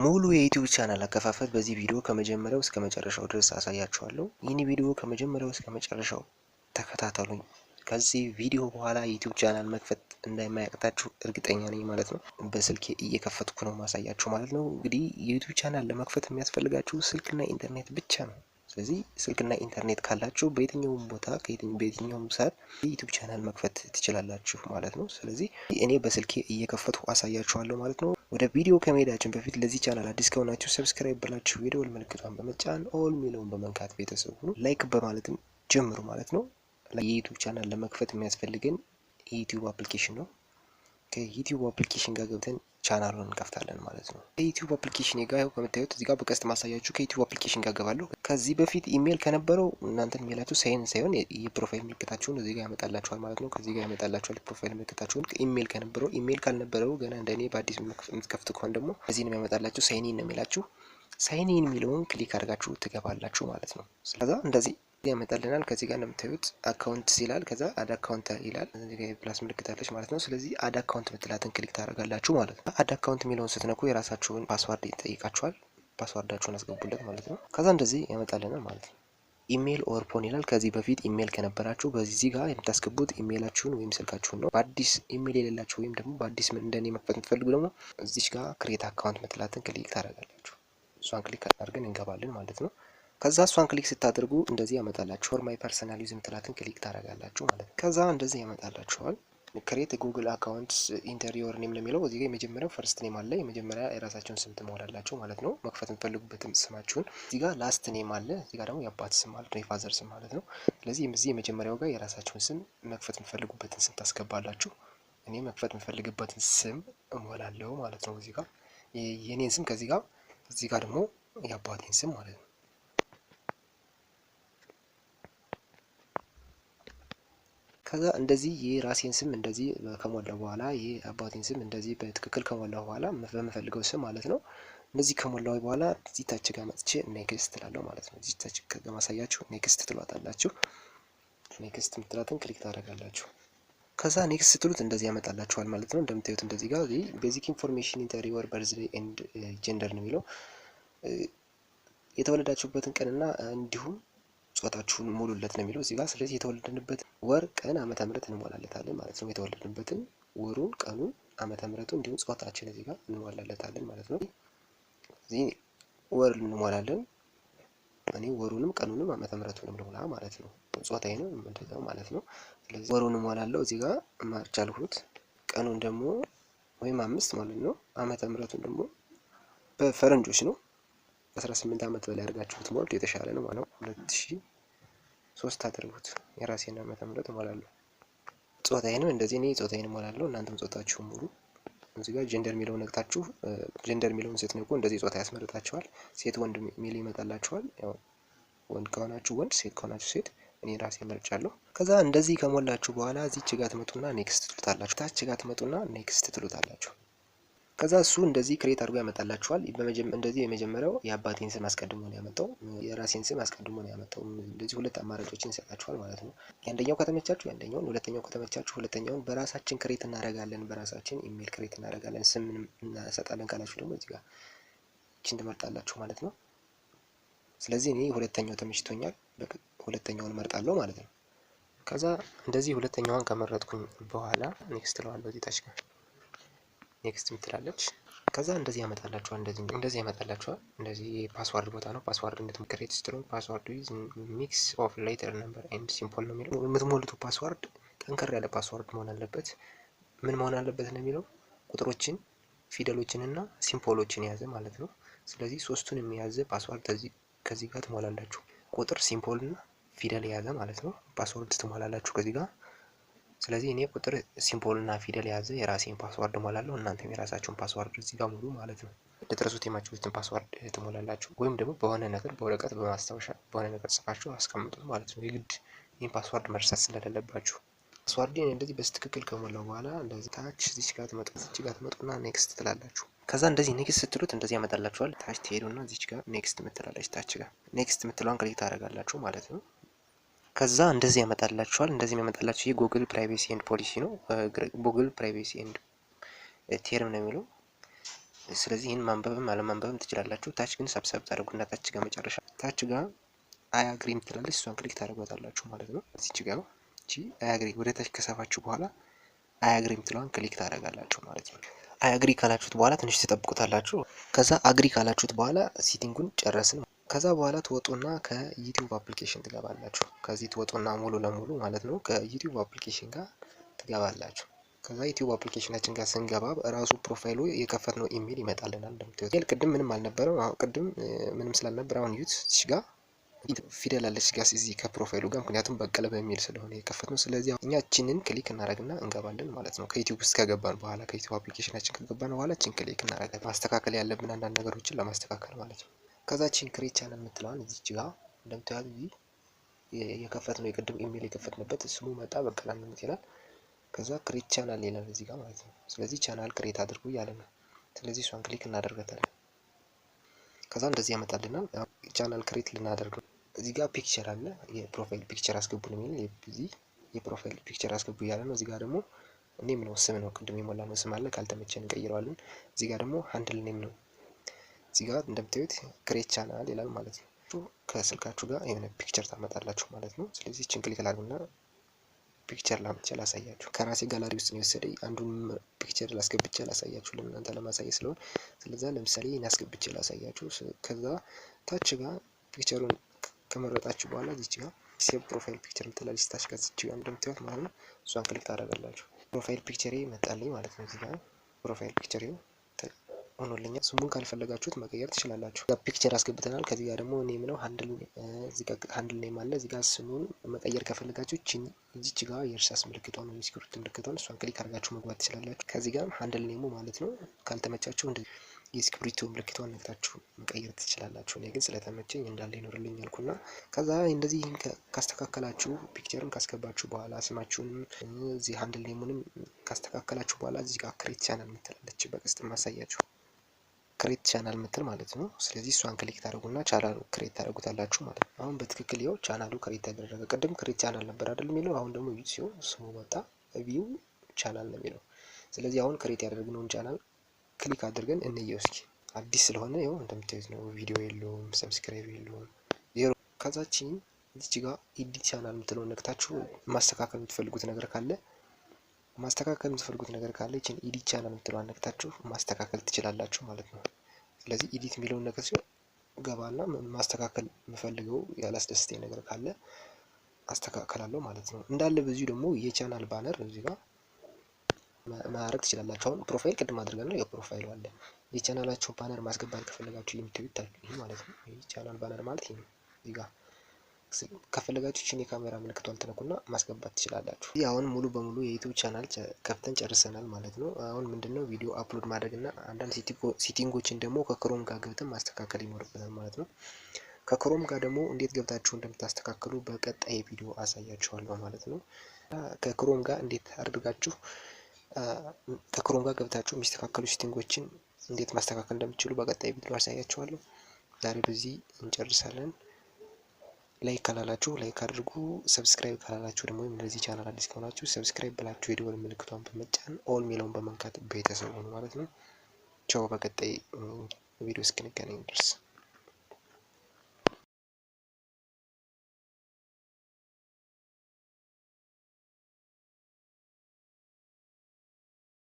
ሙሉ የዩቲዩብ ቻናል አከፋፈት በዚህ ቪዲዮ ከመጀመሪያው እስከ መጨረሻው ድረስ አሳያችኋለሁ። ይህን ቪዲዮ ከመጀመሪያው እስከ መጨረሻው ተከታተሉኝ። ከዚህ ቪዲዮ በኋላ ዩቲዩብ ቻናል መክፈት እንደማያቅታችሁ እርግጠኛ ነኝ ማለት ነው። በስልኬ እየከፈትኩ ነው ማሳያችሁ ማለት ነው። እንግዲህ የዩቲዩብ ቻናል ለመክፈት የሚያስፈልጋችሁ ስልክና ኢንተርኔት ብቻ ነው። ስለዚህ ስልክና ኢንተርኔት ካላችሁ በየትኛውም ቦታ በየትኛውም ሰዓት የዩቲዩብ ቻናል መክፈት ትችላላችሁ ማለት ነው። ስለዚህ እኔ በስልኬ እየከፈትኩ አሳያችኋለሁ ማለት ነው። ወደ ቪዲዮ ከመሄዳችን በፊት ለዚህ ቻናል አዲስ ከሆናችሁ ሰብስክራይብ ብላችሁ የደወል ምልክቷን በመጫን ኦል ሚለውን በመንካት ቤተሰብ ሁኑ። ላይክ በማለትም ጀምሩ ማለት ነው። የዩቲዩብ ቻናል ለመክፈት የሚያስፈልገን የዩቲዩብ አፕሊኬሽን ነው። ከዩቲዩብ አፕሊኬሽን ጋር ገብተን ቻናሉን እንከፍታለን ማለት ነው። ከዩቲዩብ አፕሊኬሽን ጋር ያው ከምታዩት እዚህ ጋር በቀስት ማሳያችሁ ከዩቲዩብ አፕሊኬሽን ጋር ገባለሁ። ከዚህ በፊት ኢሜል ከነበረው እናንተን ኢሜላችሁ ሳይሆን የፕሮፋይል ምልክታችሁን እዚህ ጋር ያመጣላችኋል ማለት ነው። ከዚህ ጋር ያመጣላችኋል የፕሮፋይል ምልክታችሁን። ኢሜል ከነበረው ኢሜል ካልነበረው ገና እንደኔ በአዲስ የምትከፍቱ ከሆነ ደግሞ እዚህ ነው የሚያመጣላችሁ። ሳይኒን ነው የሚላችሁ። ሳይኒን የሚለውን ክሊክ አድርጋችሁ ትገባላችሁ ማለት ነው። ስለዛ እንደዚህ ያመጣልናል። ከዚህ ጋር እንደምታዩት አካውንት ይላል። ከዛ አድ አካውንት ይላል። እዚህ ጋር ፕላስ ምልክት አለች ማለት ነው። ስለዚህ አድ አካውንት ምትላትን ክሊክ ታደርጋላችሁ ማለት ነው። አድ አካውንት የሚለውን ስትነኩ የራሳችሁን ፓስዋርድ ይጠይቃችኋል። ፓስዋርዳችሁን አስገቡለት ማለት ነው። ከዛ እንደዚህ ያመጣልናል ማለት ነው። ኢሜል ኦር ፎን ይላል። ከዚህ በፊት ኢሜል ከነበራችሁ በዚህ ጋር የምታስገቡት ኢሜላችሁን ወይም ስልካችሁን ነው። በአዲስ ኢሜል የሌላችሁ ወይም ደግሞ በአዲስ እንደኔ መክፈት የምትፈልጉ ደግሞ እዚች ጋር ክሬት አካውንት ምትላትን ክሊክ ታደርጋላችሁ። እሷን ክሊክ አድርገን እንገባለን ማለት ነው። ከዛ እሷን ክሊክ ስታደርጉ እንደዚህ ያመጣላችሁ። ፎር ማይ ፐርሰናሊዝም ትላትን ክሊክ ታደርጋላችሁ ማለት ነው። ከዛ እንደዚህ ያመጣላችኋል። ክሬት ጉግል አካውንት ኢንተሪዮር ኔም ለሚለው እዚህ ጋር የመጀመሪያው ፈርስት ኔም አለ። የመጀመሪያ የራሳችሁን ስም ትሞላላችሁ ማለት ነው። መክፈት የምትፈልጉበትም ስማችሁን። እዚህ ጋር ላስት ኔም አለ። እዚህ ጋር ደግሞ የአባት ስም ማለት ነው፣ የፋዘር ስም ማለት ነው። ስለዚህ እዚህ የመጀመሪያው ጋር የራሳችሁን ስም መክፈት የምትፈልጉበትን ስም ታስገባላችሁ። እኔ መክፈት የምፈልግበትን ስም እሞላለሁ ማለት ነው። እዚህ ጋር የኔን ስም ከዚህ ጋር እዚህ ጋር ደግሞ የአባቴን ስም ማለት ነው። ከዛ እንደዚህ የራሴን ስም እንደዚህ ከሞላው በኋላ የአባቴን ስም እንደዚህ በትክክል ከሞላው በኋላ በምፈልገው ስም ማለት ነው። እንደዚህ ከሞላው በኋላ እዚህ ታች ጋር መጥቼ ኔክስት ትላለሁ ማለት ነው። እዚህ ታች ከማሳያችሁ ኔክስት ትሏታላችሁ። ኔክስት ምትላትን ክሊክ ታደርጋላችሁ። ከዛ ኔክስት ስትሉት እንደዚህ ያመጣላችኋል ማለት ነው። እንደምታዩት እንደዚህ ጋር ቤዚክ ኢንፎርሜሽን ኢንተር ዩር በርዝዴይ ኤንድ ጀንደር ነው የሚለው የተወለዳችሁበትን ቀንና እንዲሁም ጾታችሁን ሙሉለት ነው የሚለው እዚህ ጋር። ስለዚህ የተወለድንበት ወር፣ ቀን፣ ዓመተ ምህረት እንሞላለታለን ማለት ነው። የተወለድንበትን ወሩን፣ ቀኑን፣ ዓመተ ምህረቱን እንዲሁም ጾታችን እዚህ ጋር እንሞላለታለን ማለት ነው። እዚህ ወር እንሞላለን። እኔ ወሩንም ቀኑንም ዓመተ ምህረቱንም ልሙላ ማለት ነው። ጾታዬንም እንደዛው ማለት ነው። ስለዚህ ወሩን እሞላለሁ እዚህ ጋር ማርች አልኩት። ቀኑን ደግሞ ወይም 5 ማለት ነው። ዓመተ ምህረቱን ደግሞ በፈረንጆች ነው 18 ዓመት በላይ አድርጋችሁ ብትሞሉት የተሻለ ነው ማለት ነው። 2003 አድርጉት። የራሴን ዓመተ ምህረት እሞላለሁ። ጾታዬንም እንደዚህ እኔ ጾታዬን እሞላለሁ። እናንተም ጾታችሁን ሙሉ። እዚህ ጋር ጀንደር የሚለውን ነክታችሁ ጀንደር የሚለውን ስትነኩ እንደዚህ ጾታ ያስመርጣችኋል። ሴት ወንድ የሚል ይመጣላችኋል። ያው ወንድ ከሆናችሁ ወንድ፣ ሴት ከሆናችሁ ሴት። እኔ ራሴ መርጫለሁ። ከዛ እንደዚህ ከሞላችሁ በኋላ እዚች ጋር ትመጡና ኔክስት ትሉታላችሁ። ታች ጋር ትመጡና ኔክስት ትሉታላችሁ። ከዛ እሱ እንደዚህ ክሬት አድርጎ ያመጣላችኋል። እንደዚህ የመጀመሪያው የአባቴን ስም አስቀድሞ ነው ያመጣው፣ የራሴን ስም አስቀድሞ ነው ያመጣው። እንደዚህ ሁለት አማራጮችን ይሰጣችኋል ማለት ነው። የአንደኛው ከተመቻችሁ የአንደኛውን፣ ሁለተኛው ከተመቻችሁ ሁለተኛውን። በራሳችን ክሬት እናደርጋለን፣ በራሳችን ኢሜል ክሬት እናደርጋለን። ስም እናሰጣለን ካላችሁ ደግሞ እዚህ ጋር እቺን ትመርጣላችሁ ማለት ነው። ስለዚህ እኔ ሁለተኛው ተመችቶኛል፣ ሁለተኛውን እመርጣለሁ ማለት ነው። ከዛ እንደዚህ ሁለተኛዋን ከመረጥኩኝ በኋላ ኔክስት እለዋለሁ እዚህ ታች ጋር ኔክስት ምትላለች። ከዛ እንደዚህ ያመጣላችኋል። እንደዚህ ያመጣላችኋል። እንደዚህ የፓስዋርድ ቦታ ነው። ፓስዋርድ እንድትክሬት ስትሮንግ ፓስዋርድ ዊዝ ሚክስ ኦፍ ሌተር ነምበር ኤንድ ሲምቦል ነው የሚለው። የምትሞሉት ፓስዋርድ ጠንከር ያለ ፓስዋርድ መሆን አለበት። ምን መሆን አለበት ነው የሚለው? ቁጥሮችን፣ ፊደሎችን እና ሲምቦሎችን የያዘ ማለት ነው። ስለዚህ ሶስቱን የሚያዘ ፓስዋርድ ከዚህ ጋር ትሞላላችሁ። ቁጥር፣ ሲምቦል እና ፊደል የያዘ ማለት ነው። ፓስዋርድ ትሞላላችሁ ከዚህ ጋር። ስለዚህ እኔ ቁጥር፣ ሲምቦል እና ፊደል የያዘ የራሴን ፓስዋርድ እሞላለሁ። እናንተም የራሳችሁን ፓስዋርድ እዚህ ጋር ሙሉ ማለት ነው። ልትረሱት የማትችሉትን ፓስዋርድ ትሞላላችሁ። ወይም ደግሞ በሆነ ነገር በወረቀት በማስታወሻ በሆነ ነገር ጽፋችሁ አስቀምጡት ማለት ነው። የግድ ይህን ፓስዋርድ መርሳት ስለሌለባችሁ። ፓስዋርድን እንደዚህ በስትክክል ከሞላው በኋላ እንደዚህ ታች እዚች ጋር ትመጡና ኔክስት ትላላችሁ። ከዛ እንደዚህ ኔክስት ስትሉት እንደዚህ ያመጣላችኋል። ታች ትሄዱና እዚች ጋር ኔክስት ምትላለች። ታች ጋር ኔክስት ምትለዋን ክሊክ ታደርጋላችሁ ማለት ነው። ከዛ እንደዚህ ያመጣላችኋል። እንደዚህ የሚያመጣላችሁ ይሄ ጉግል ፕራይቬሲ ኤንድ ፖሊሲ ነው። ጉግል ፕራይቬሲ ኤንድ ቴርም ነው የሚለው። ስለዚህ ይህን ማንበብም አለማንበብም ትችላላችሁ። ታች ግን ሰብሰብ ታደርጉና ታች ጋር መጨረሻ ታች ጋር አይ አግሪ ትላለች። እሷን ክሊክ ታደርጓታላችሁ ማለት ነው። እዚች ጋር እቺ አይ አግሪ ወደ ታች ከሰፋችሁ በኋላ አይ አግሪ የምትለዋን ክሊክ ታደርጋላችሁ ማለት ነው። አይ አግሪ ካላችሁት በኋላ ትንሽ ትጠብቁታላችሁ። ከዛ አግሪ ካላችሁት በኋላ ሴቲንጉን ጨረስን። ከዛ በኋላ ትወጡና ከዩቲዩብ አፕሊኬሽን ትገባላችሁ። ከዚህ ትወጡና ሙሉ ለሙሉ ማለት ነው ከዩቲዩብ አፕሊኬሽን ጋር ትገባላችሁ። ከዛ ዩቲዩብ አፕሊኬሽናችን ጋር ስንገባ ራሱ ፕሮፋይሉ የከፈትነው ኢሜል ይመጣልናል። እንደምታዩት ቅድም ምንም አልነበረም። አሁን ቅድም ምንም ስላልነበረ አሁን ዩት እዚህ ጋር ፊደል አለች ጋር እዚህ ከፕሮፋይሉ ጋር ምክንያቱም በቀለ በሚል ስለሆነ የከፈትነው። ስለዚህ እኛ እቺንን ክሊክ እናደርግና እንገባለን ማለት ነው። ከዩቲዩብ ውስጥ ከገባን በኋላ ከዩቲዩብ አፕሊኬሽናችን ከገባን በኋላ እቺን ክሊክ እናደርጋለን። ማስተካከል ያለብን አንዳንድ ነገሮችን ለማስተካከል ማለት ነው። ከዛ እቺን ክሬት ቻናል የምትለዋን እዚች ጋር እንደምታዩት እዚህ የከፈትነው የቅድም ኢሜል የከፈትንበት ስሙ መጣ በቀለ ይላል። ከዛ ክሬት ቻናል ይላል እዚህ ጋር ማለት ነው። ስለዚህ ቻናል ክሬት አድርጉ እያለ ነው። ስለዚህ እሷን ክሊክ እናደርጋታለን። ከዛ እንደዚህ ያመጣልናል። ቻናል ክሬት ልናደርግ እዚህ ጋር ፒክቸር አለ። የፕሮፋይል ፒክቸር አስገቡ ነው የሚል እዚህ የፕሮፋይል ፒክቸር አስገቡ እያለ ነው። እዚህ ጋር ደግሞ ኔም ነው ስም ነው ቅድም የሞላ ነው ስም አለ። ካልተመቸን እንቀይረዋለን። እዚህ ጋር ደግሞ ሃንድል ኔም ነው። እዚህ ጋር እንደምታዩት ክሬት ቻናል ይላል ማለት ነው። ከስልካችሁ ጋር የሆነ ፒክቸር ታመጣላችሁ ማለት ነው። ስለዚህ እቺን ክሊክ ላድርጉና ፒክቸር ላምጥቼ ላሳያችሁ። ከራሴ ጋላሪ ውስጥ ነው የወሰደኝ። አንዱን ፒክቸር ላስገብቼ ላሳያችሁ ለእናንተ ለማሳየት ስለሆነ ስለዛ ለምሳሌ ይሄን አስገብቼ ላሳያችሁ። ከዛ ታች ጋር ፒክቸሩን ከመረጣችሁ በኋላ እዚች ጋር ሴቭ ፕሮፋይል ፒክቸር ምትላለች ታች ጋር እዚች ጋር እንደምታዩት ማለት ነው። እሷን ክሊክ ታደርጋላችሁ። ፕሮፋይል ፒክቸሬ መጣልኝ ማለት ነው። እዚህ ጋር ፕሮፋይል ፒክቸሬ ሆኖልኛል። ስሙን ካልፈለጋችሁት መቀየር ትችላላችሁ። ፒክቸር አስገብተናል። ከዚህ ጋር ደግሞ ኔም ነው ሃንድል እዚህ ጋር ሃንድል ኔም አለ። እዚህ ጋር ስሙን መቀየር ከፈለጋችሁ እዚች ጋር የእርሳስ ምልክቷን ነው የስክሪፕት ምልክቷን እሷን ክሊክ አድርጋችሁ መግባት ትችላላችሁ። ከዚህ ጋር ሃንድል ኔሙ ማለት ነው። ካልተመቻችሁ እንደ የስክሪፕቱ ምልክቷን ነክታችሁ መቀየር ትችላላችሁ። እኔ ግን ስለተመቸኝ እንዳለ ይኖርልኝ አልኩና ከዛ እንደዚህ ካስተካከላችሁ ፒክቸርን ካስገባችሁ በኋላ ስማችሁንም እዚህ ሃንድል ኔሙንም ካስተካከላችሁ በኋላ እዚህ ጋር ክሬት ቻናል ምትላለች በቀስት ማሳያችሁ ክሬት ቻናል ምትል ማለት ነው። ስለዚህ እሷን ክሊክ ታደርጉና ቻናሉ ክሬት ታደርጉታላችሁ ማለት ነው። አሁን በትክክል ይኸው ቻናሉ ክሬት ተደረገ። ቅድም ክሬት ቻናል ነበር አይደል የሚለው፣ አሁን ደግሞ ቪው ሲሆን ስሙ መጣ ቪው ቻናል ነው የሚለው። ስለዚህ አሁን ክሬት ያደረግነውን ቻናል ክሊክ አድርገን እንየው እስኪ። አዲስ ስለሆነ ይኸው እንደምታዩት ነው። ቪዲዮ የለውም፣ ሰብስክራይብ የለውም፣ ዜሮ። ከዛችን እዚች ጋር ኤዲት ቻናል የምትለውን ነክታችሁ ማስተካከል የምትፈልጉት ነገር ካለ ይችን ኤዲት ቻናል የምትለውን ነክታችሁ ማስተካከል ትችላላችሁ ማለት ነው። ስለዚህ ኤዲት የሚለውን ነገር ሲሆን ገባና ማስተካከል የምፈልገው ያላስደስተኝ ነገር ካለ አስተካከላለሁ ማለት ነው። እንዳለ በዚሁ ደግሞ የቻናል ባነር እዚህ ጋር ማድረግ ትችላላችሁ። አሁን ፕሮፋይል ቅድም አድርገን ነው የፕሮፋይሉ አለ። የቻናላችሁ ባነር ማስገባት ከፈለጋችሁ የምትዩት ይሄ ማለት ነው። ይሄ ቻናል ባነር ማለት ይሄ ነው። እዚህ ጋር ከፈለጋችሁ እቺን የካሜራ ምልክቷን ትነኩና ማስገባት ትችላላችሁ። አሁን ሙሉ በሙሉ የዩቲዩብ ቻናል ከፍተን ጨርሰናል ማለት ነው። አሁን ምንድነው ቪዲዮ አፕሎድ ማድረግና አንዳንድ ሴቲንጎችን ደግሞ ከክሮም ጋር ገብተን ማስተካከል ይኖርብናል ማለት ነው። ከክሮም ጋር ደግሞ እንዴት ገብታችሁ እንደምታስተካክሉ በቀጣይ ቪዲዮ አሳያችኋለሁ ማለት ነው። ከክሮም ጋር እንዴት አድርጋችሁ ከክሮም ጋር ገብታችሁ የሚስተካከሉ ሴቲንጎችን እንዴት ማስተካከል እንደምትችሉ በቀጣይ ቪዲዮ አሳያችኋለሁ። ዛሬ በዚህ እንጨርሳለን። ላይክ ካላላችሁ ላይክ አድርጉ። ሰብስክራይብ ካላላችሁ ደግሞ ለዚህ ቻናል አዲስ ከሆናችሁ ሰብስክራይብ ብላችሁ የደወል ምልክቷን በመጫን ኦል ሚለውን በመንካት ቤተሰብ ሁኑ ማለት ነው። ቻው። በቀጣይ ቪዲዮ እስክንገናኝ ድረስ